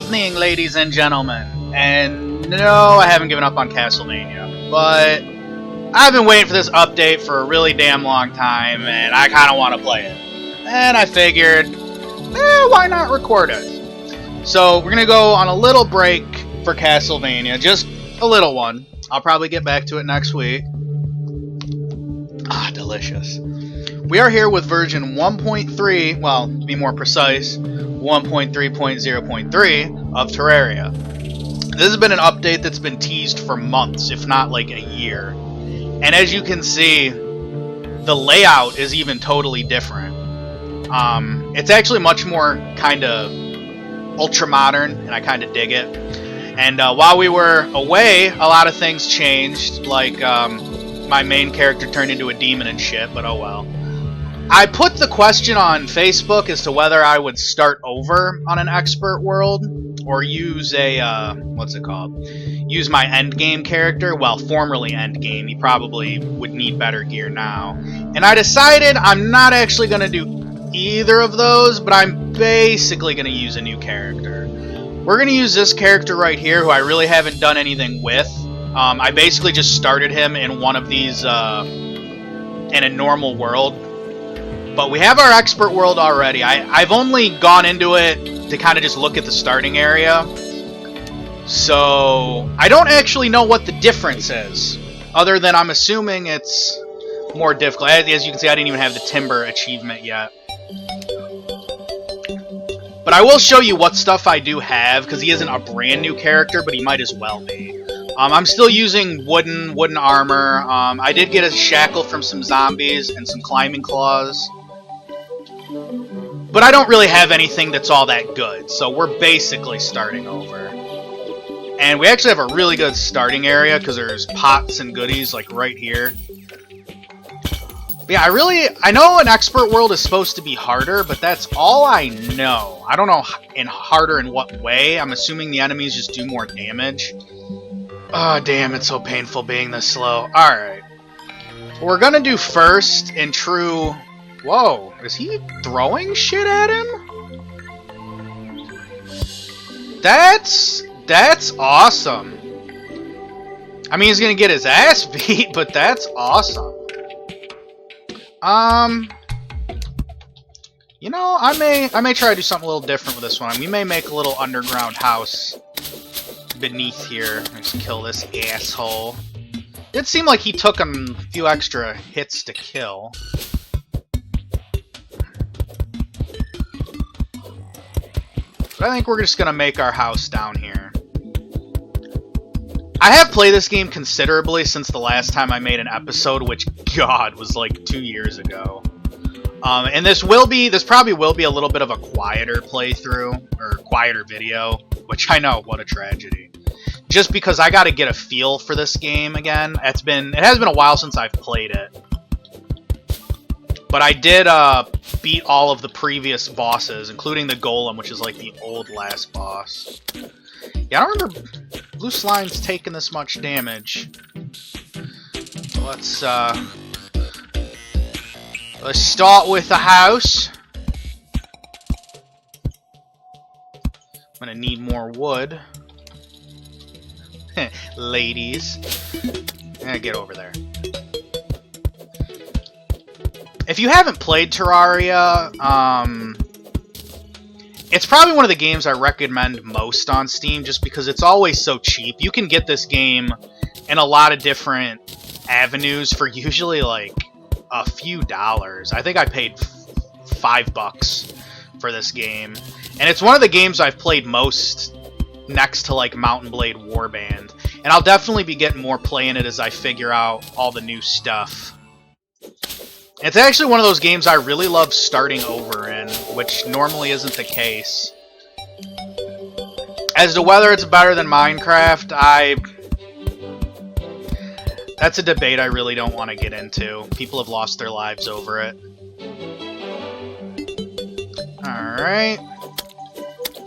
evening, ladies and gentlemen. And no, I haven't given up on Castlevania, but I've been waiting for this update for a really damn long time, and I kind of want to play it. And I figured, why not record it? So we're going to go on a little break for Castlevania, just a little one. I'll probably get back to it next week. Ah, delicious. We are here with version 1.3, well, to be more precise, 1.3.0.3 of Terraria. This has been an update that's been teased for months, if not like a year. And as you can see, the layout is even totally different. It's actually much more kind of ultra-modern, and I kind of dig it. And while we were away, a lot of things changed, like my main character turned into a demon and shit, but oh well. I put the question on Facebook as to whether I would start over on an expert world or use a, what's it called? Use my endgame character. Well, formerly endgame. He probably would need better gear now. And I decided I'm not actually going to do either of those, but I'm basically going to use a new character. We're going to use this character right here, who I really haven't done anything with. I basically just started him in one of these, in a normal world. But we have our expert world already. I've only gone into it to kind of just look at the starting area. So I don't actually know what the difference is, other than I'm assuming it's more difficult. As you can see, I didn't even have the timber achievement yet. But I will show you what stuff I do have, because he isn't a brand new character, but he might as well be. I'm still using wooden armor. I did get a shackle from some zombies and some climbing claws. But I don't really have anything that's all that good, so we're basically starting over. And we actually have a really good starting area, because there's pots and goodies, like, right here. But yeah, I know an expert world is supposed to be harder, but that's all I know. I don't know harder in what way. I'm assuming the enemies just do more damage. Oh, damn, it's so painful being this slow. Alright. What we're gonna do first, in true... Whoa, is he throwing shit at him? That's awesome. I mean, he's gonna get his ass beat, but that's awesome. You know, I may try to do something a little different with this one. We may make a little underground house beneath here. Let's kill this asshole. It seemed like he took a few extra hits to kill. But I think we're just going to make our house down here. I have played this game considerably since the last time I made an episode, which, God, was like 2 years ago. And this probably will be a little bit of a quieter playthrough, or quieter video, which I know, what a tragedy. Just because I got to get a feel for this game again. It has been a while since I've played it. But I did beat all of the previous bosses, including the Golem, which is like the old last boss. Yeah, I don't remember Blue Slime's taking this much damage. So let's start with the house. I'm gonna need more wood. Ladies. Get over there. If you haven't played Terraria, it's probably one of the games I recommend most on Steam, just because it's always so cheap. You can get this game in a lot of different avenues for usually like a few dollars. I think I paid $5 for this game. And it's one of the games I've played most next to like Mountain Blade Warband. And I'll definitely be getting more play in it as I figure out all the new stuff. It's actually one of those games I really love starting over in, which normally isn't the case. As to whether it's better than Minecraft, that's a debate I really don't want to get into. People have lost their lives over it. Alright.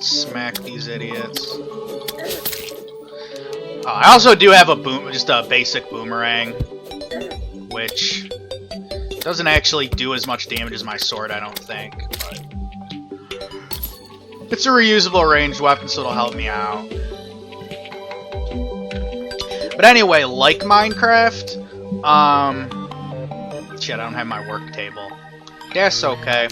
Smack these idiots. I also do have just a basic boomerang, which doesn't actually do as much damage as my sword, I don't think. But It's a reusable ranged weapon, so it'll help me out. But anyway, like Minecraft, shit, I don't have my work table. That's okay.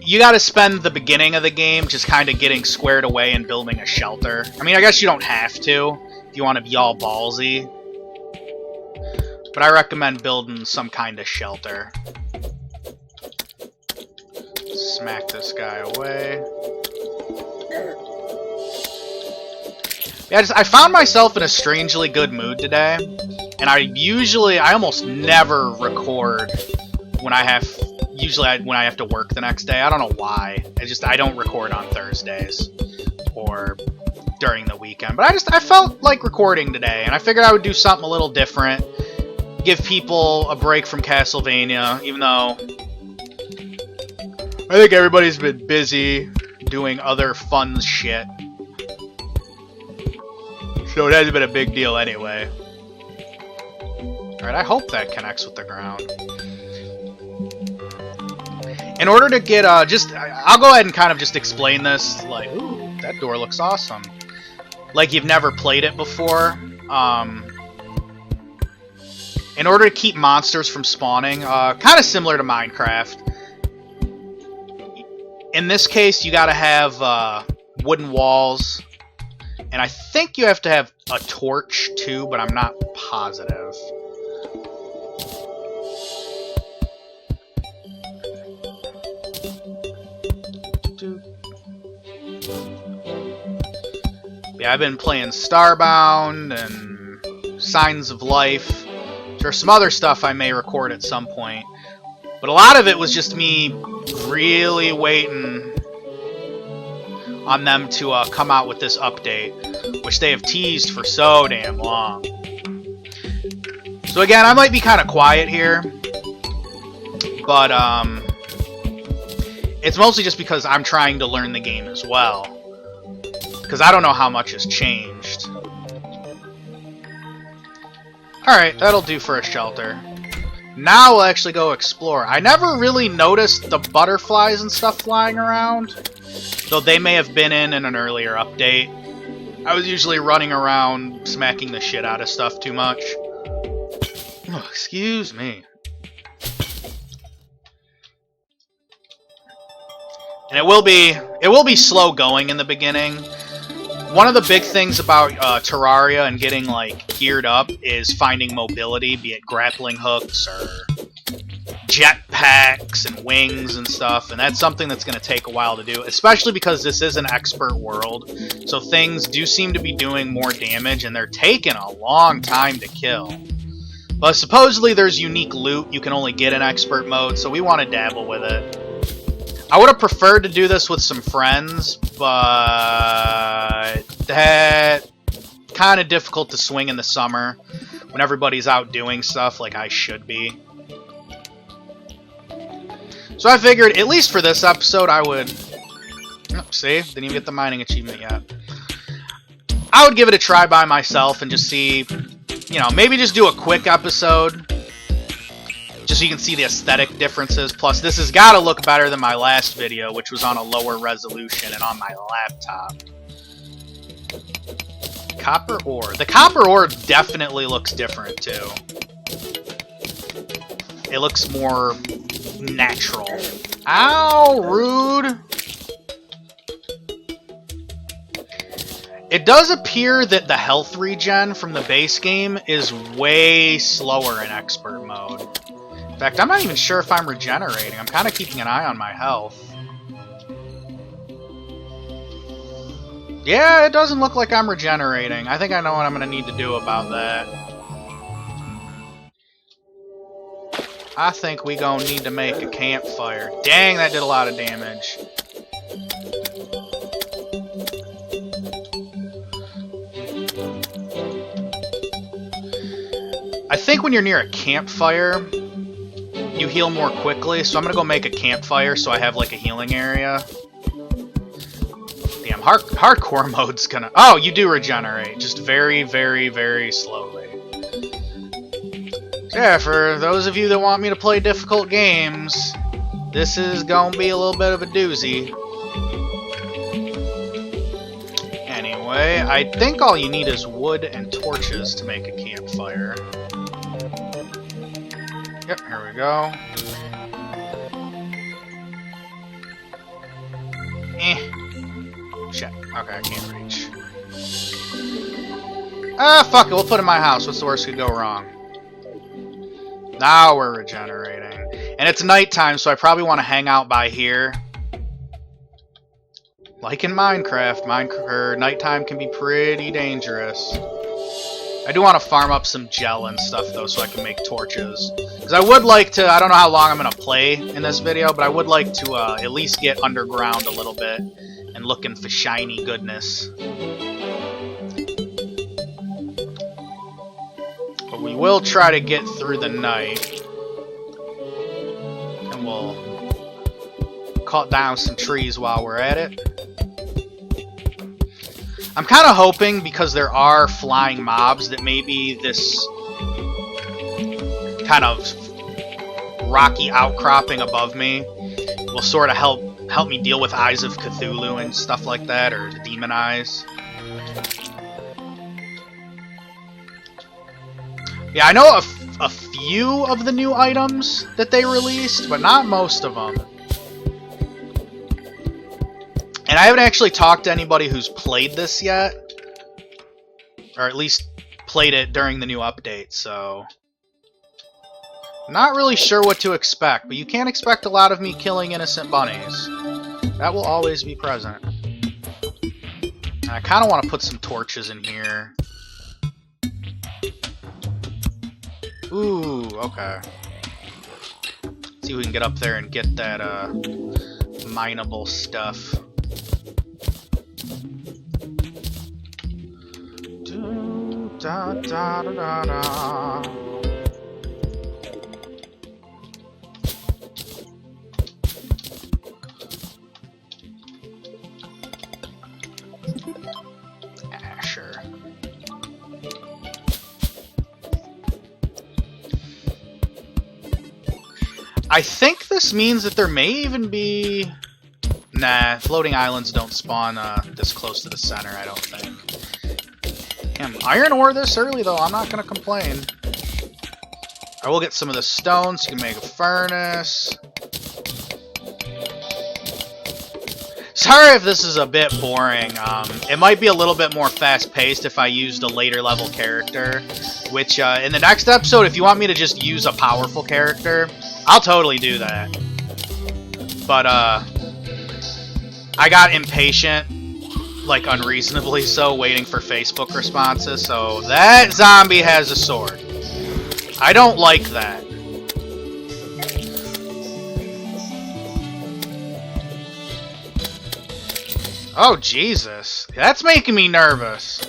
You gotta spend the beginning of the game just kind of getting squared away and building a shelter. I mean, I guess you don't have to if you want to be all ballsy. But I recommend building some kind of shelter. Smack this guy away. Yeah, I found myself in a strangely good mood today. And I almost never record when I have... Usually when I have to work the next day. I don't know why. I don't record on Thursdays or during the weekend. But I felt like recording today, and I figured I would do something a little different. Give people a break from Castlevania, even though I think everybody's been busy doing other fun shit. So it hasn't been a big deal anyway. Alright, I hope that connects with the ground. In order to get, I'll go ahead and kind of just explain this, like, ooh, that door looks awesome. Like you've never played it before. In order to keep monsters from spawning, kind of similar to Minecraft. In this case, you gotta have, wooden walls. And I think you have to have a torch, too, but I'm not positive. Yeah, I've been playing Starbound and Signs of Life. There's some other stuff I may record at some point. But a lot of it was just me really waiting on them to come out with this update, which they have teased for so damn long. So again, I might be kind of quiet here, but it's mostly just because I'm trying to learn the game as well. Because I don't know how much has changed. Alright, that'll do for a shelter. Now we'll actually go explore. I never really noticed the butterflies and stuff flying around, though they may have been in an earlier update. I was usually running around smacking the shit out of stuff too much. Oh, excuse me. And it will be slow going in the beginning. One of the big things about Terraria and getting like geared up is finding mobility, be it grappling hooks or jetpacks and wings and stuff, and that's something that's going to take a while to do, especially because this is an expert world, so things do seem to be doing more damage, and they're taking a long time to kill. But supposedly there's unique loot you can only get in expert mode, so we want to dabble with it. I would have preferred to do this with some friends, but that kind of difficult to swing in the summer when everybody's out doing stuff like I should be. So I figured, at least for this episode, I would... Oh, see? Didn't even get the mining achievement yet. I would give it a try by myself and just see, you know, maybe just do a quick episode. Just so you can see the aesthetic differences. Plus, this has got to look better than my last video, which was on a lower resolution and on my laptop. Copper ore. The copper ore definitely looks different, too. It looks more natural. Ow, rude! It does appear that the health regen from the base game is way slower in expert mode. In fact, I'm not even sure if I'm regenerating. I'm kind of keeping an eye on my health. Yeah, it doesn't look like I'm regenerating. I think I know what I'm going to need to do about that. I think we gonna need to make a campfire. Dang, that did a lot of damage. I think when you're near a campfire, you heal more quickly, so I'm gonna go make a campfire so I have like a healing area. Damn, hardcore mode's gonna... Oh, you do regenerate, just very, very, very slowly. Yeah, for those of you that want me to play difficult games, this is gonna be a little bit of a doozy. Anyway, I think all you need is wood and torches to make a campfire. Yep, here we go. Shit. Okay, I can't reach. Ah, fuck it. We'll put it in my house. What's the worst that could go wrong? Now we're regenerating. And it's nighttime, so I probably want to hang out by here. Like in Minecraft, nighttime can be pretty dangerous. I do want to farm up some gel and stuff, though, so I can make torches. Because I would like to, I don't know how long I'm going to play in this video, but I would like to at least get underground a little bit and looking for shiny goodness. But we will try to get through the night. And we'll cut down some trees while we're at it. I'm kind of hoping, because there are flying mobs, that maybe this kind of rocky outcropping above me will sort of help me deal with Eyes of Cthulhu and stuff like that, or the Demon Eyes. Yeah, I know a few of the new items that they released, but not most of them. And I haven't actually talked to anybody who's played this yet. Or at least played it during the new update, so... Not really sure what to expect, but you can't expect a lot of me killing innocent bunnies. That will always be present. And I kind of want to put some torches in here. Ooh, okay. See if we can get up there and get that, mineable stuff. Da, da, da, da, da. Sure. I think this means that there may even be... Nah, floating islands don't spawn this close to the center, I don't think. Damn, iron ore this early, though. I'm not going to complain. I will get some of the stones so you can make a furnace. Sorry if this is a bit boring. It might be a little bit more fast-paced if I used a later level character. Which, in the next episode, if you want me to just use a powerful character, I'll totally do that. But, I got impatient. Like, unreasonably so, waiting for Facebook responses, so that zombie has a sword. I don't like that. Oh, Jesus. That's making me nervous.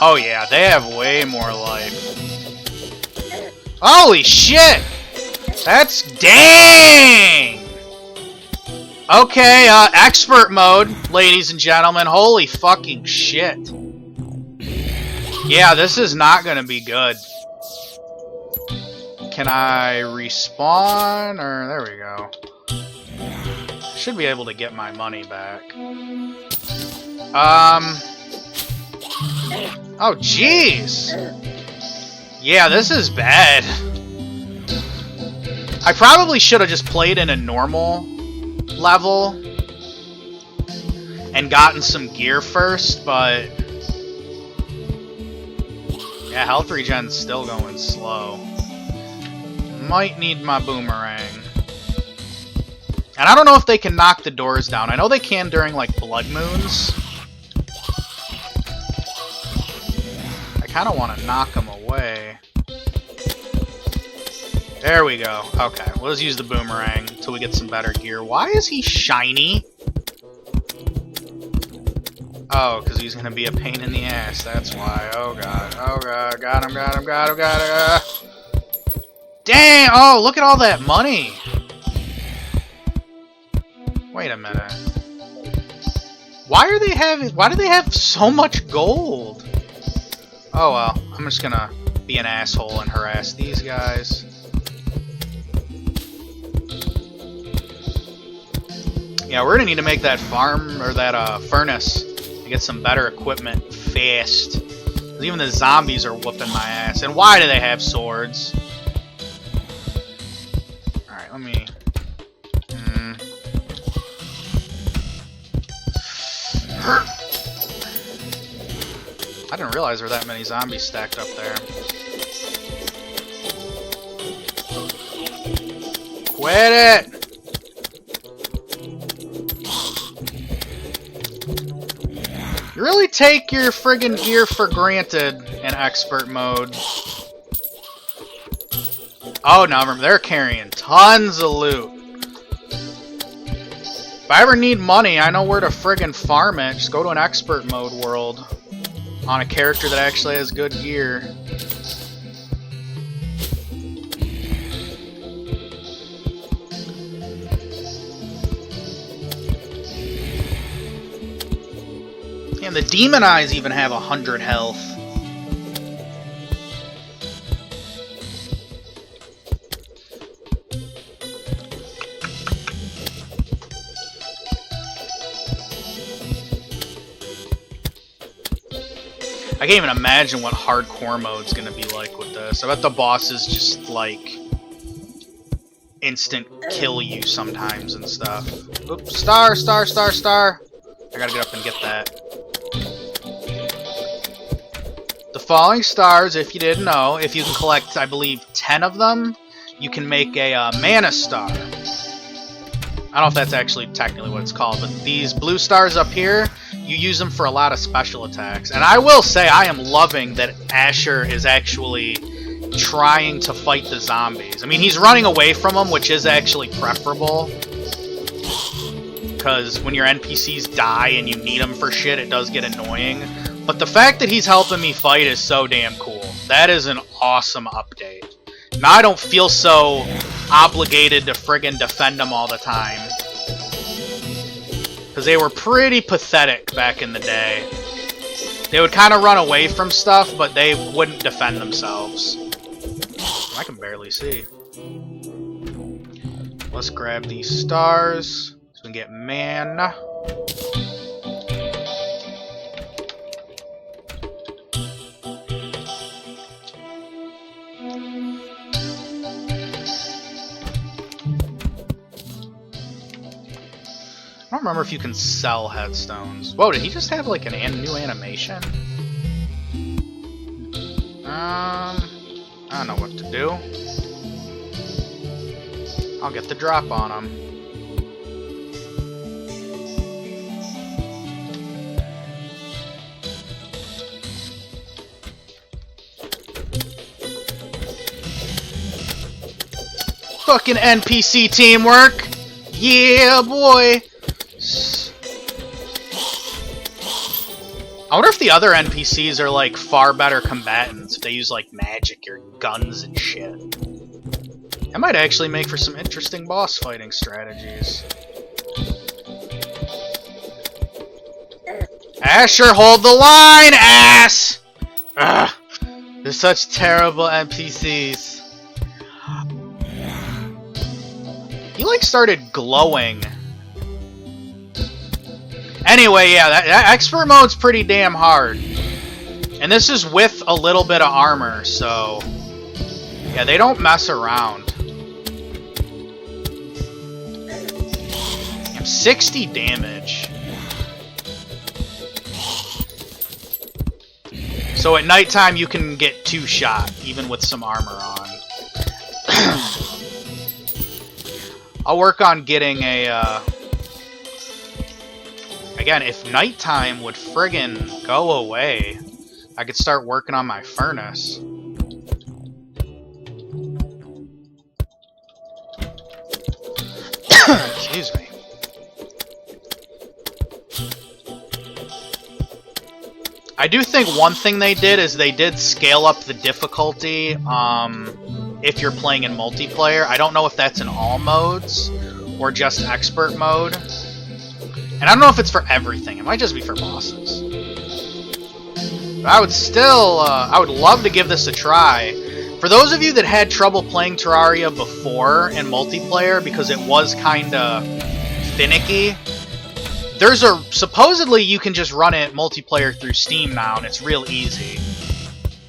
Oh, yeah, they have way more life. Holy shit! That's... Dang! Okay, expert mode, ladies and gentlemen. Holy fucking shit. Yeah, this is not gonna be good. Can I respawn? Or, there we go. Should be able to get my money back. Oh, jeez! Yeah, this is bad. I probably should have just played in a normal level and gotten some gear first, but yeah, health regen's still going slow. Might need my boomerang. And I don't know if they can knock the doors down. I know they can during like blood moons. I kind of want to knock them away. There we go. Okay, we'll just use the boomerang until we get some better gear. Why is he shiny? Oh, because he's going to be a pain in the ass. That's why. Oh, God. Oh, God. Got him, got him, got him, got him. Dang! Oh, look at all that money. Wait a minute. Why do they have so much gold? Oh, well. I'm just going to be an asshole and harass these guys. Yeah, we're gonna need to make that farm, or that furnace, to get some better equipment fast. 'Cause even the zombies are whooping my ass. And why do they have swords? Alright, let me... I didn't realize there were that many zombies stacked up there. Quit it! You really take your friggin' gear for granted in expert mode. Oh, no, remember, they're carrying tons of loot. If I ever need money, I know where to friggin' farm it. Just go to an expert mode world on a character that actually has good gear. And the demon eyes even have 100 health. I can't even imagine what hardcore mode's gonna be like with this. I bet the bosses just, like, instant kill you sometimes and stuff. Oops, star, star, star, star! I gotta get up and get that. The falling stars, if you didn't know, if you can collect, I believe, 10 of them, you can make a mana star. I don't know if that's actually technically what it's called, but these blue stars up here, you use them for a lot of special attacks. And I will say, I am loving that Asher is actually trying to fight the zombies. I mean, he's running away from them, which is actually preferable. Because when your NPCs die and you need them for shit, it does get annoying. But the fact that he's helping me fight is so damn cool. That is an awesome update. Now I don't feel so obligated to friggin' defend them all the time. Because they were pretty pathetic back in the day. They would kind of run away from stuff, but they wouldn't defend themselves. I can barely see. Let's grab these stars so we can get mana. I don't remember if you can sell headstones. Whoa, did he just have like a new animation? I don't know what to do. I'll get the drop on him. Fucking NPC teamwork! Yeah, boy! I wonder if the other NPCs are, like, far better combatants, if they use, like, magic or guns and shit. That might actually make for some interesting boss fighting strategies. Asher, hold the line, ass! Ugh, they're such terrible NPCs. He, like, started glowing. Anyway, yeah, that expert mode's pretty damn hard. And this is with a little bit of armor, so... yeah, they don't mess around. Damn, 60 damage. So at nighttime you can get 2-shot, even with some armor on. I'll work on getting a, again, if nighttime would friggin' go away, I could start working on my furnace. Excuse me. I do think one thing they did is they did scale up the difficulty if you're playing in multiplayer. I don't know if that's in all modes or just expert mode. And I don't know if it's for everything. It might just be for bosses. But I would still, I would love to give this a try. For those of you that had trouble playing Terraria before in multiplayer because it was kinda finicky, there's a, supposedly you can just run it multiplayer through Steam now, and it's real easy.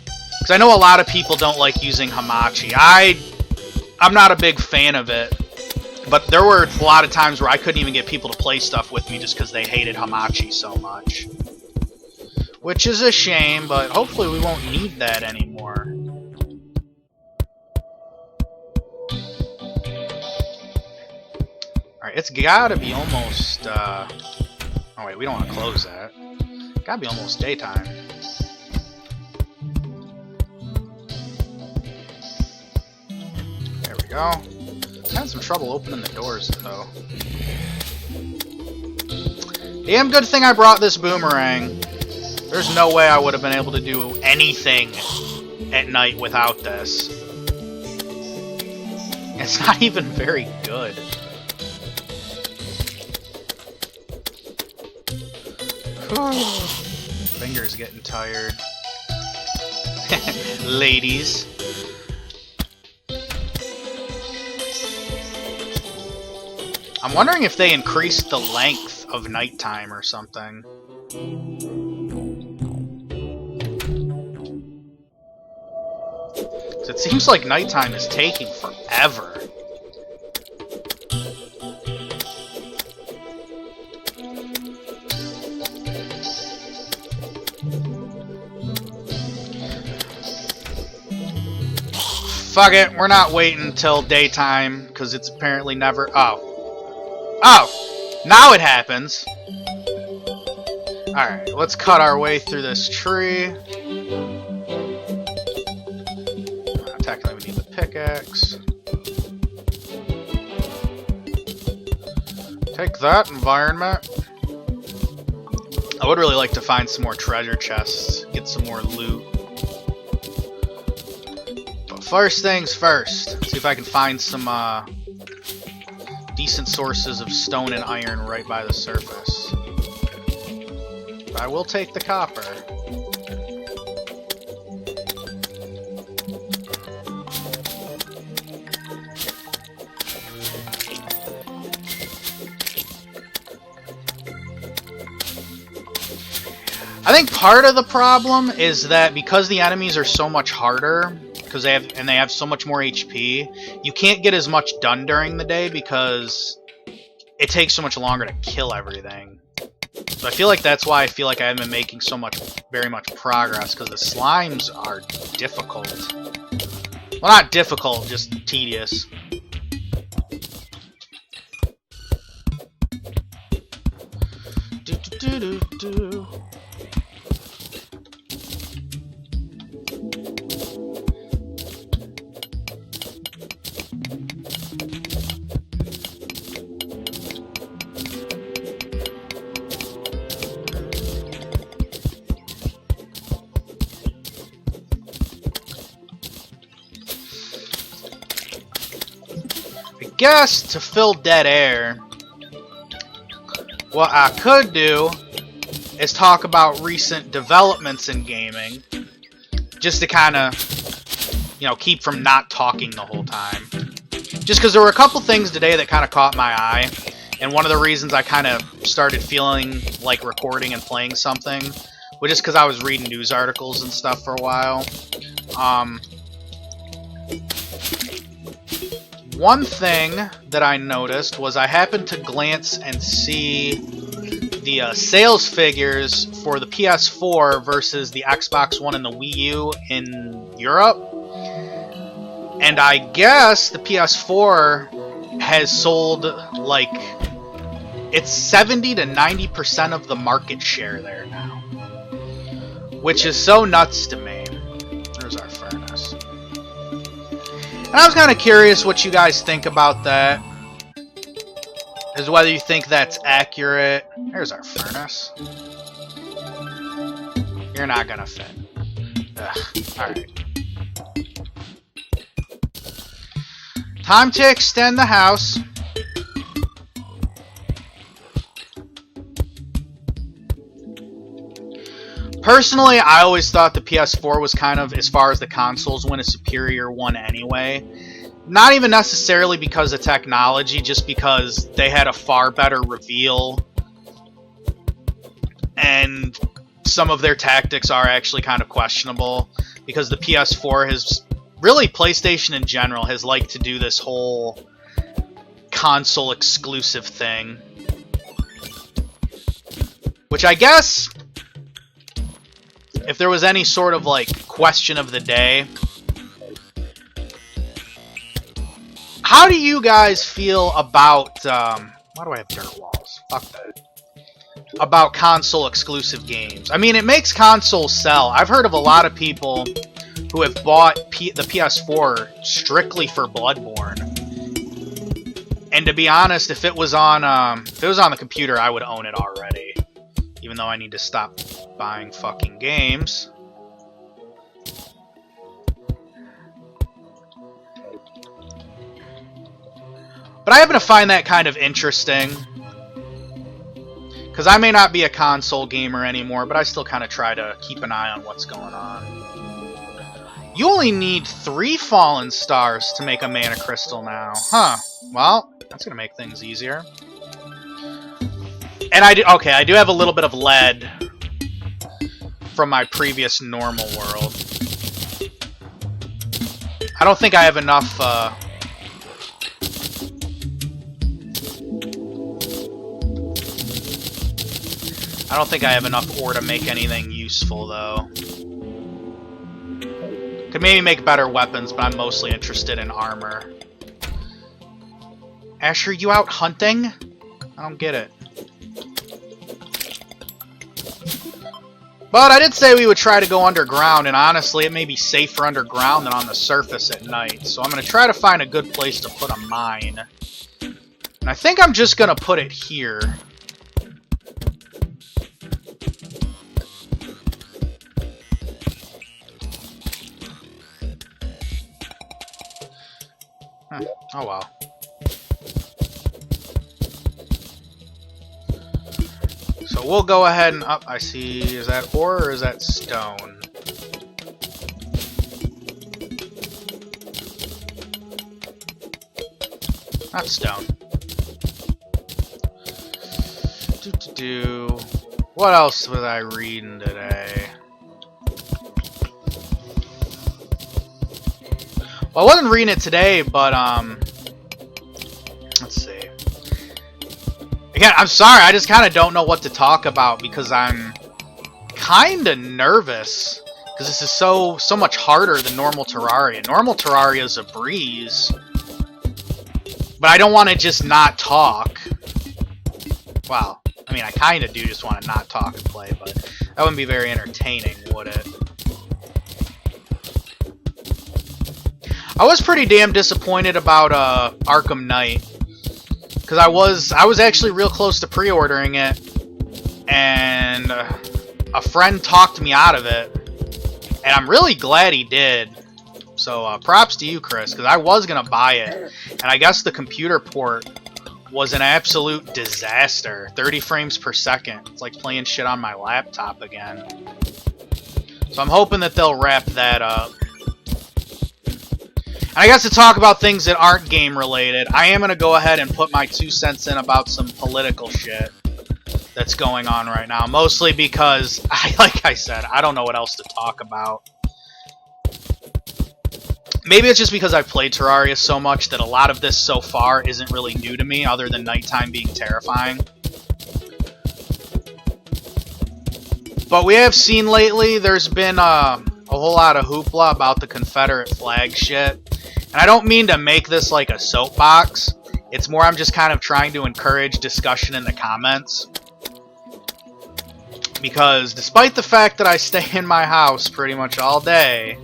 Because I know a lot of people don't like using Hamachi. I'm not a big fan of it, but there were a lot of times where I couldn't even get people to play stuff with me just because they hated Hamachi so much. Which is a shame, but hopefully we won't need that anymore. Alright, it's gotta be almost, oh wait, we don't want to close that. Gotta be almost daytime. There we go. Had some trouble opening the doors, though. Damn good thing I brought this boomerang. There's no way I would have been able to do anything at night without this. It's not even very good. Fingers getting tired. Ladies. I'm wondering if they increased the length of nighttime or something. It seems like nighttime is taking forever. Fuck it, we're not waiting until daytime, because it's apparently never... Oh. Oh! Now it happens! Alright, let's cut our way through this tree. Technically we need the pickaxe. Take that, environment. I would really like to find some more treasure chests, get some more loot. First things first, see if I can find some decent sources of stone and iron right by the surface. But I will take the copper. I think part of the problem is that because the enemies are so much harder, because they have so much more HP, you can't get as much done during the day because it takes so much longer to kill everything. So I feel like that's why I feel like I haven't been making very much progress, because the slimes are difficult. Well, not difficult, just tedious. Do. I guess to fill dead air, what I could do is talk about recent developments in gaming, just to kind of, you know, keep from not talking the whole time. Just because there were a couple things today that kind of caught my eye, and one of the reasons I kind of started feeling like recording and playing something was just because I was reading news articles and stuff for a while. One thing that I noticed was I happened to glance and see the sales figures for the PS4 versus the Xbox One and the Wii U in Europe. And I guess the PS4 has sold, like, it's 70 to 90% of the market share there now. Which is so nuts to me. There's our furnace. And I was kind of curious what you guys think about that. Is whether you think that's accurate. There's our furnace. You're not gonna fit. Ugh. Alright. Time to extend the house. Personally, I always thought the PS4 was kind of, as far as the consoles went, a superior one anyway. Not even necessarily because of technology, just because they had a far better reveal. And some of their tactics are actually kind of questionable. Because the PS4 has, really PlayStation in general, has liked to do this whole console exclusive thing. Which I guess, if there was any sort of like question of the day, how do you guys feel about why do I have dirt walls? Fuck that. About console exclusive games. I mean, it makes consoles sell. I've heard of a lot of people who have bought the PS4 strictly for Bloodborne. And to be honest, if it was on the computer, I would own it already. Even though I need to stop buying fucking games. But I happen to find that kind of interesting. Because I may not be a console gamer anymore, but I still kind of try to keep an eye on what's going on. You only need 3 fallen stars to make a mana crystal now. Huh. Well, that's going to make things easier. And I do have a little bit of lead from my previous normal world. I don't think I have enough, I don't think I have enough ore to make anything useful, though. Could maybe make better weapons, but I'm mostly interested in armor. Asher, you out hunting? I don't get it. But I did say we would try to go underground, and honestly, it may be safer underground than on the surface at night. So I'm going to try to find a good place to put a mine. And I think I'm just going to put it here. Oh well. So we'll go ahead and up. I see. Is that ore or is that stone? Not stone. What else was I reading today? Well, I wasn't reading it today, but, let's see. Again, I'm sorry, I just kind of don't know what to talk about because I'm kind of nervous. Because this is so much harder than normal Terraria. Normal Terraria is a breeze. But I don't want to just not talk. Well, I mean, I kind of do just want to not talk and play, but that wouldn't be very entertaining, would it? I was pretty damn disappointed about Arkham Knight, because I was actually real close to pre-ordering it, and a friend talked me out of it, and I'm really glad he did. So props to you, Chris, because I was gonna buy it, and I guess the computer port was an absolute disaster. 30 frames per second. It's like playing shit on my laptop again. So I'm hoping that they'll wrap that up. And I guess to talk about things that aren't game related, I am going to go ahead and put my 2 cents in about some political shit that's going on right now. Mostly because, like I said, I don't know what else to talk about. Maybe it's just because I've played Terraria so much that a lot of this so far isn't really new to me, other than nighttime being terrifying. But we have seen lately, there's been a whole lot of hoopla about the Confederate flag shit. And I don't mean to make this like a soapbox. It's more I'm just kind of trying to encourage discussion in the comments. Because despite the fact that I stay in my house pretty much all day,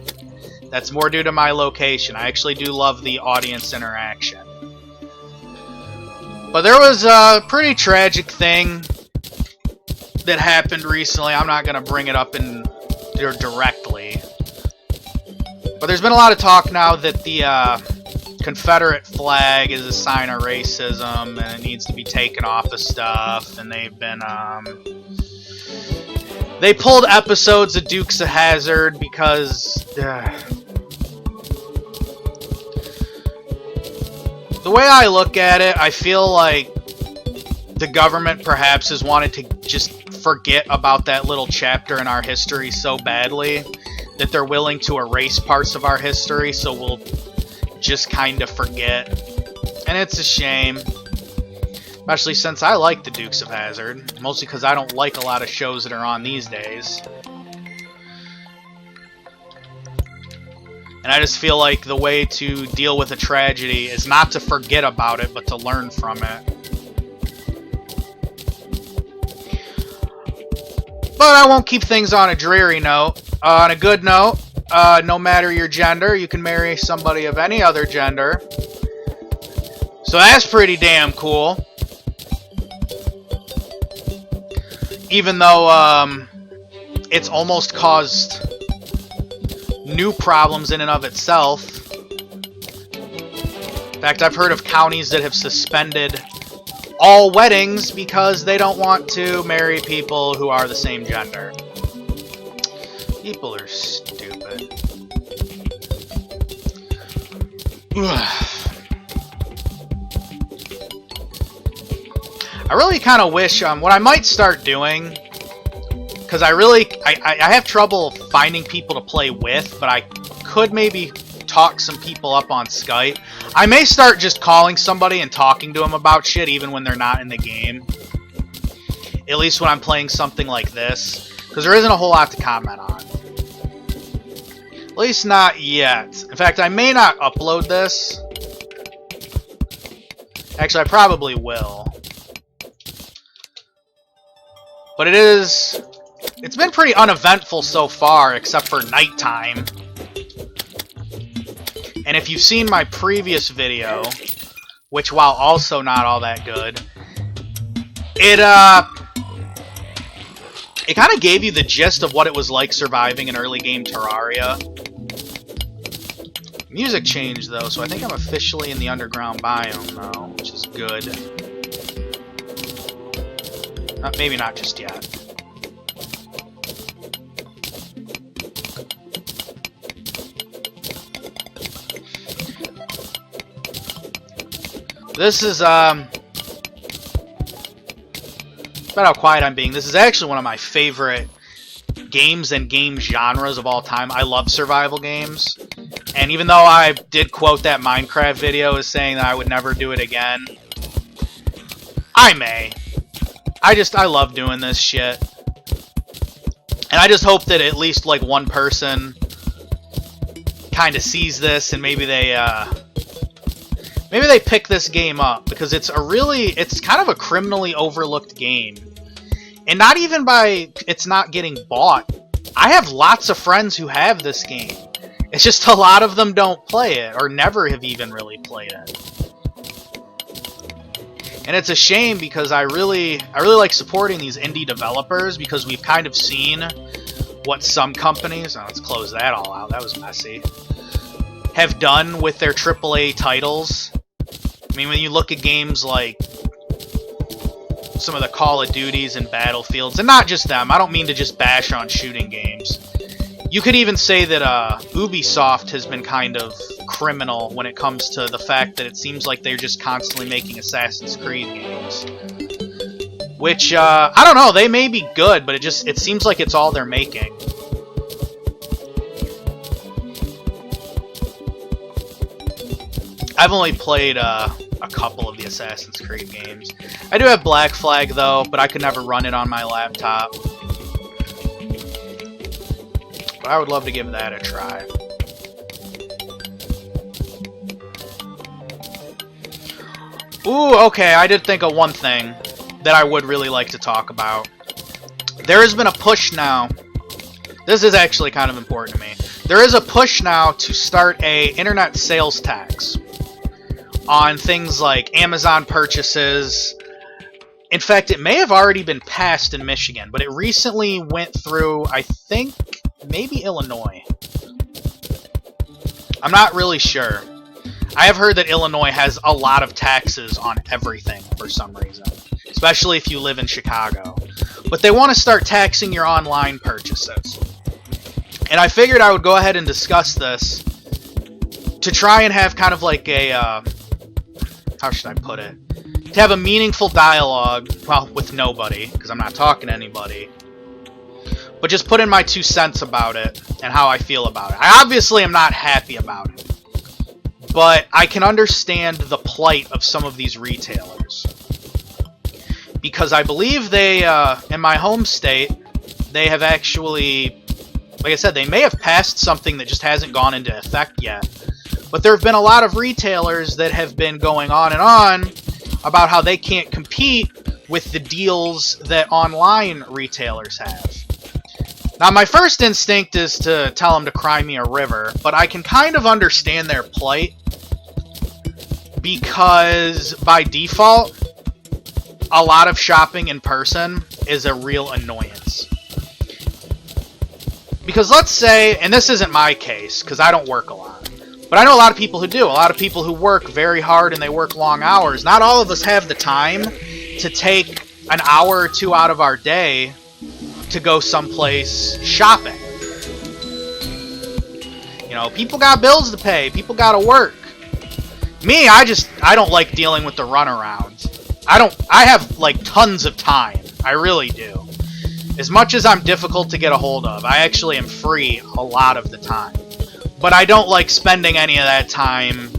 that's more due to my location. I actually do love the audience interaction. But there was a pretty tragic thing that happened recently. I'm not going to bring it up directly. But there's been a lot of talk now that the Confederate flag is a sign of racism and it needs to be taken off of stuff. And they've been They pulled episodes of Dukes of Hazzard because... the way I look at it, I feel like the government perhaps has wanted to just forget about that little chapter in our history so badly that they're willing to erase parts of our history, so we'll just kind of forget. And it's a shame. Especially since I like the Dukes of Hazzard. Mostly because I don't like a lot of shows that are on these days. And I just feel like the way to deal with a tragedy is not to forget about it, but to learn from it. But I won't keep things on a dreary note. On a good note, no matter your gender, you can marry somebody of any other gender. So that's pretty damn cool. Even though it's almost caused new problems in and of itself. In fact, I've heard of counties that have suspended all weddings because they don't want to marry people who are the same gender. People are stupid. I really kind of wish, what I might start doing, because I have trouble finding people to play with, but I could maybe talk some people up on Skype. I may start just calling somebody and talking to them about shit even when they're not in the game. At least when I'm playing something like this, because there isn't a whole lot to comment on. At least not yet. In fact, I may not upload this. Actually, I probably will. But it's been pretty uneventful so far, except for nighttime. And if you've seen my previous video, which while also not all that good, it kind of gave you the gist of what it was like surviving in early game Terraria. Music changed though, so I think I'm officially in the underground biome now, which is good. Maybe not just yet. This is, about how quiet I'm being. This is actually one of my favorite games and game genres of all time. I love survival games. And even though I did quote that Minecraft video as saying that I would never do it again, I may. I love doing this shit. And I just hope that at least, like, one person kind of sees this and maybe they pick this game up, because it's kind of a criminally overlooked game. And not even by it's not getting bought. I have lots of friends who have this game. It's just a lot of them don't play it, or never have even really played it. And it's a shame, because I really like supporting these indie developers, because we've kind of seen what some companies, let's close that all out, that was messy, have done with their AAA titles. I mean, when you look at games like some of the Call of Duties and Battlefields, and not just them, I don't mean to just bash on shooting games. You could even say that Ubisoft has been kind of criminal when it comes to the fact that it seems like they're just constantly making Assassin's Creed games. Which, I don't know, they may be good, but it seems like it's all they're making. I've only played a couple of the Assassin's Creed games. I do have Black Flag, though, but I could never run it on my laptop. But I would love to give that a try. Ooh, okay, I did think of one thing that I would really like to talk about. There has been a push now. This is actually kind of important to me. There is a push now to start a internet sales tax on things like Amazon purchases. In fact, it may have already been passed in Michigan, but it recently went through, I think, maybe Illinois. I'm not really sure. I have heard that Illinois has a lot of taxes on everything for some reason, especially if you live in Chicago. but they want to start taxing your online purchases. And I figured I would go ahead and discuss this to try and have kind of like a, how should I put it? To have a meaningful dialogue, well, with nobody, because I'm not talking to anybody. But just put in my 2 cents about it and how I feel about it. I obviously am not happy about it. But I can understand the plight of some of these retailers. Because I believe they, in my home state, they have actually, like I said, they may have passed something that just hasn't gone into effect yet. But there have been a lot of retailers that have been going on and on about how they can't compete with the deals that online retailers have. Now, my first instinct is to tell them to cry me a river, but I can kind of understand their plight because, by default, a lot of shopping in person is a real annoyance. Because let's say, and this isn't my case, because I don't work a lot, but I know a lot of people who do. A lot of people who work very hard and they work long hours. Not all of us have the time to take an hour or 2 out of our day to go someplace shopping. You know, people got bills to pay. People gotta work. Me, I don't like dealing with the runarounds. I have, like, tons of time. I really do. As much as I'm difficult to get a hold of, I actually am free a lot of the time. But I don't like spending any of that time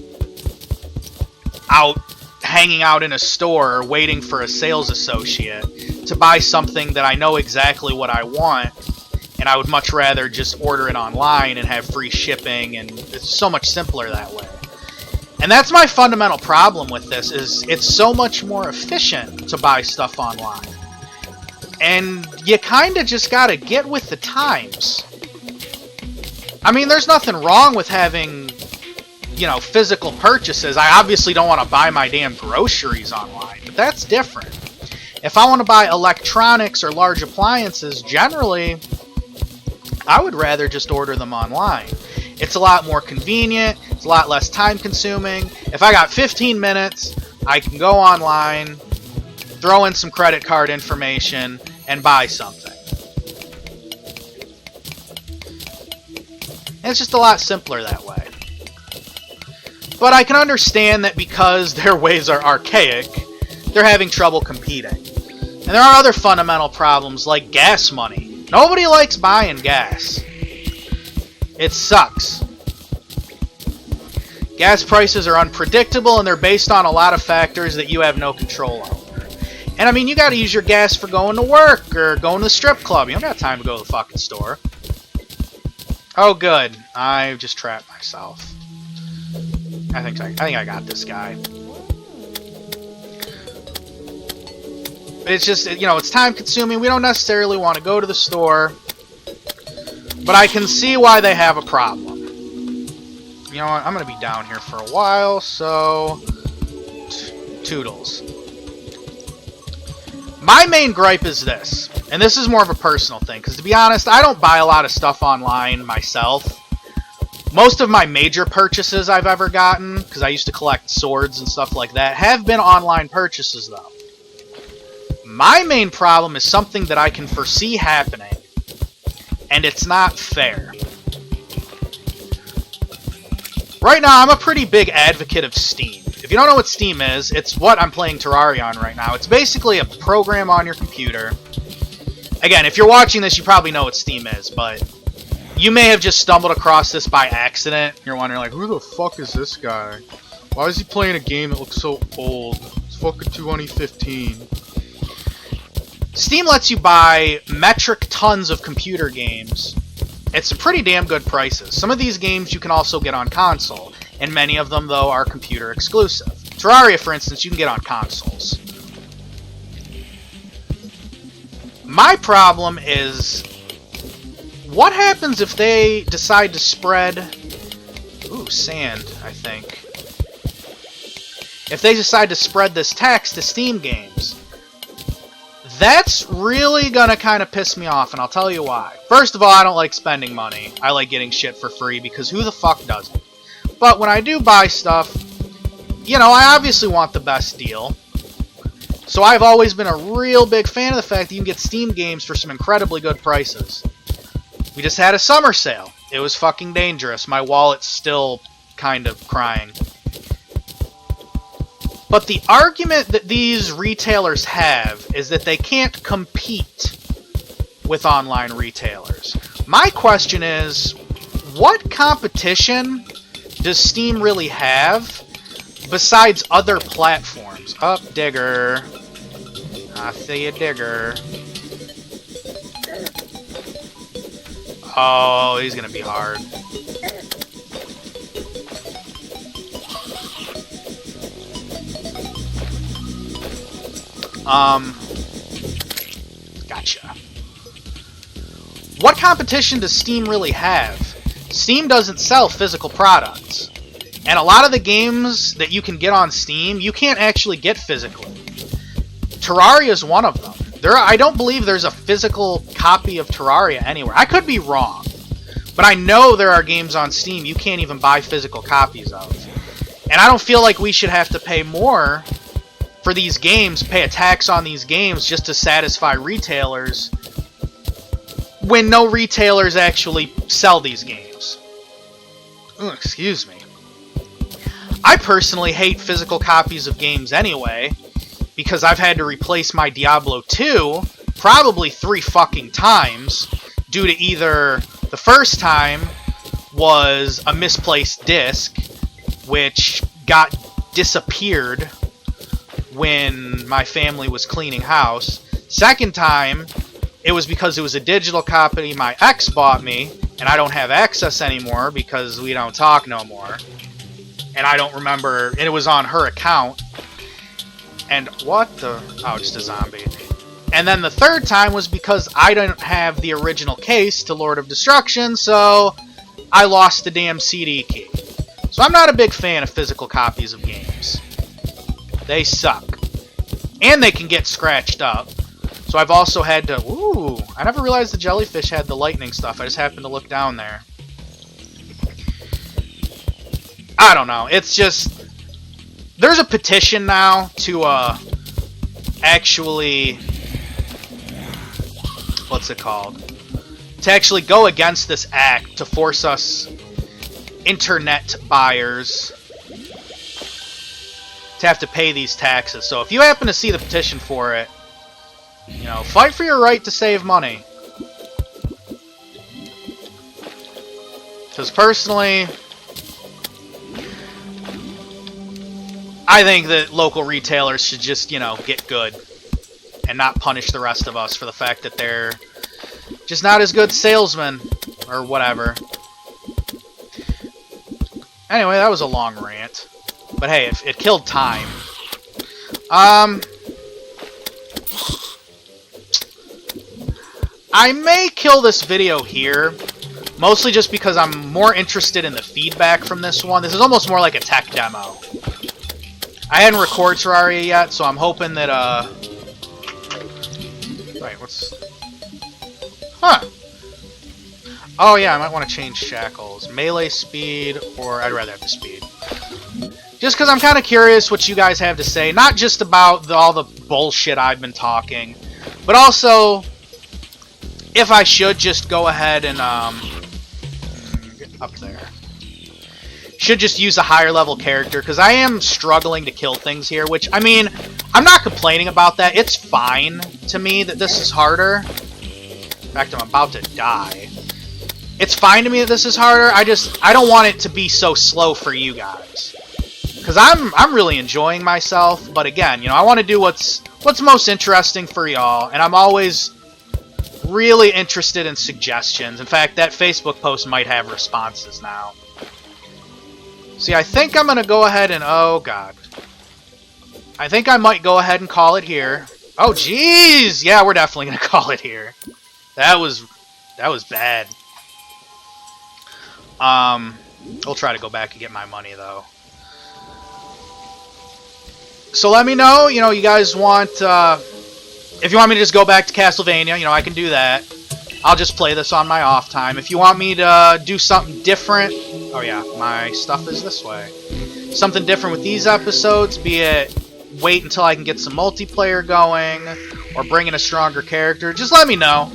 hanging out in a store waiting for a sales associate to buy something that I know exactly what I want, and I would much rather just order it online and have free shipping, and it's so much simpler that way. And that's my fundamental problem with this, is it's so much more efficient to buy stuff online. And you kind of just gotta get with the times. I mean, there's nothing wrong with having, you know, physical purchases. I obviously don't want to buy my damn groceries online, but that's different. If I want to buy electronics or large appliances, generally, I would rather just order them online. It's a lot more convenient, it's a lot less time consuming. If I got 15 minutes, I can go online, throw in some credit card information, and buy something. And it's just a lot simpler that way. But I can understand that because their ways are archaic, they're having trouble competing. And there are other fundamental problems like gas money. Nobody likes buying gas. It sucks. Gas prices are unpredictable and they're based on a lot of factors that you have no control over. And I mean, you gotta use your gas for going to work or going to the strip club. You don't got time to go to the fucking store. Oh good, I just trapped myself. I think I got this guy. But it's just, you know, it's time consuming. We don't necessarily want to go to the store. But I can see why they have a problem. You know what, I'm going to be down here for a while, so toodles. My main gripe is this, and this is more of a personal thing, because to be honest, I don't buy a lot of stuff online myself. Most of my major purchases I've ever gotten, because I used to collect swords and stuff like that, have been online purchases, though. My main problem is something that I can foresee happening, and it's not fair. Right now, I'm a pretty big advocate of Steam. If you don't know what Steam is, it's what I'm playing Terrarian right now. It's basically a program on your computer. Again, if you're watching this, you probably know what Steam is, but you may have just stumbled across this by accident. You're wondering, like, who the fuck is this guy? Why is he playing a game that looks so old? It's fucking 2015. Steam lets you buy metric tons of computer games at some pretty damn good prices. Some of these games you can also get on console, and many of them, though, are computer exclusive. Terraria, for instance, you can get on consoles. My problem is, what happens if they decide to spread... Ooh, sand, I think. If they decide to spread this tax to Steam games, that's really gonna kind of piss me off, and I'll tell you why. First of all, I don't like spending money. I like getting shit for free, because who the fuck doesn't? But when I do buy stuff, you know, I obviously want the best deal. So I've always been a real big fan of the fact that you can get Steam games for some incredibly good prices. We just had a summer sale. It was fucking dangerous. My wallet's still kind of crying. But the argument that these retailers have is that they can't compete with online retailers. My question is, what competition does Steam really have besides other platforms? Up, digger. I see a digger. Oh, he's gonna be hard. Gotcha. What competition does Steam really have? Steam doesn't sell physical products. And a lot of the games that you can get on Steam, you can't actually get physically. Terraria is one of them. I don't believe there's a physical copy of Terraria anywhere. I could be wrong. But I know there are games on Steam you can't even buy physical copies of. And I don't feel like we should have to pay more for these games, pay a tax on these games just to satisfy retailers when no retailers actually sell these games. Ooh, excuse me. I personally hate physical copies of games anyway, because I've had to replace my Diablo 2 probably 3 fucking times due to either the first time was a misplaced disc, which got disappeared when my family was cleaning house. Second time, it was because it was a digital copy my ex bought me, and I don't have access anymore because we don't talk no more. And I don't remember, and it was on her account. And what the... Oh, just a zombie. And then the third time was because I didn't have the original case to Lord of Destruction, so I lost the damn CD key. So I'm not a big fan of physical copies of games. They suck. And they can get scratched up. So I've also had to... Ooh, I never realized the Jellyfish had the lightning stuff. I just happened to look down there. I don't know. It's just... There's a petition now to, actually... What's it called? To actually go against this act to force us internet buyers to have to pay these taxes. So if you happen to see the petition for it, you know, fight for your right to save money. Because personally, I think that local retailers should just, you know, get good and not punish the rest of us for the fact that they're just not as good salesmen or whatever. Anyway, that was a long rant. But hey, it killed time. I may kill this video here, mostly just because I'm more interested in the feedback from this one. This is almost more like a tech demo. I hadn't recorded Terraria yet, so I'm hoping that, Wait, what's... Huh! Oh yeah, I might want to change shackles. Melee speed, or I'd rather have the speed. Just because I'm kind of curious what you guys have to say. Not just about all the bullshit I've been talking, but also if I should just go ahead and, get up there. Should just use a higher level character, because I am struggling to kill things here, which, I mean, I'm not complaining about that. It's fine to me that this is harder. In fact, I'm about to die. It's fine to me that this is harder. I don't want it to be so slow for you guys. Because I'm really enjoying myself, but again, you know, I want to do what's most interesting for y'all, and I'm always really interested in suggestions. In fact, that Facebook post might have responses now. See, I think I'm going to go ahead and... Oh, God. I think I might go ahead and call it here. Oh, jeez! Yeah, we're definitely going to call it here. That was bad. We'll try to go back and get my money, though. So let me know, you know, you guys want... if you want me to just go back to Castlevania, you know, I can do that. I'll just play this on my off time. If you want me to do something different... Oh yeah, my stuff is this way. Something different with these episodes, be it wait until I can get some multiplayer going, or bring in a stronger character, just let me know.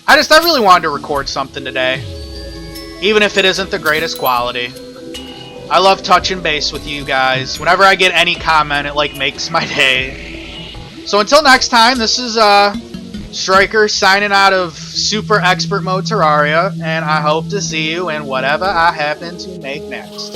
I really wanted to record something today, even if it isn't the greatest quality. I love touching base with you guys. Whenever I get any comment, it like makes my day. So until next time, this is Striker signing out of Super Expert Mode Terraria, and I hope to see you in whatever I happen to make next.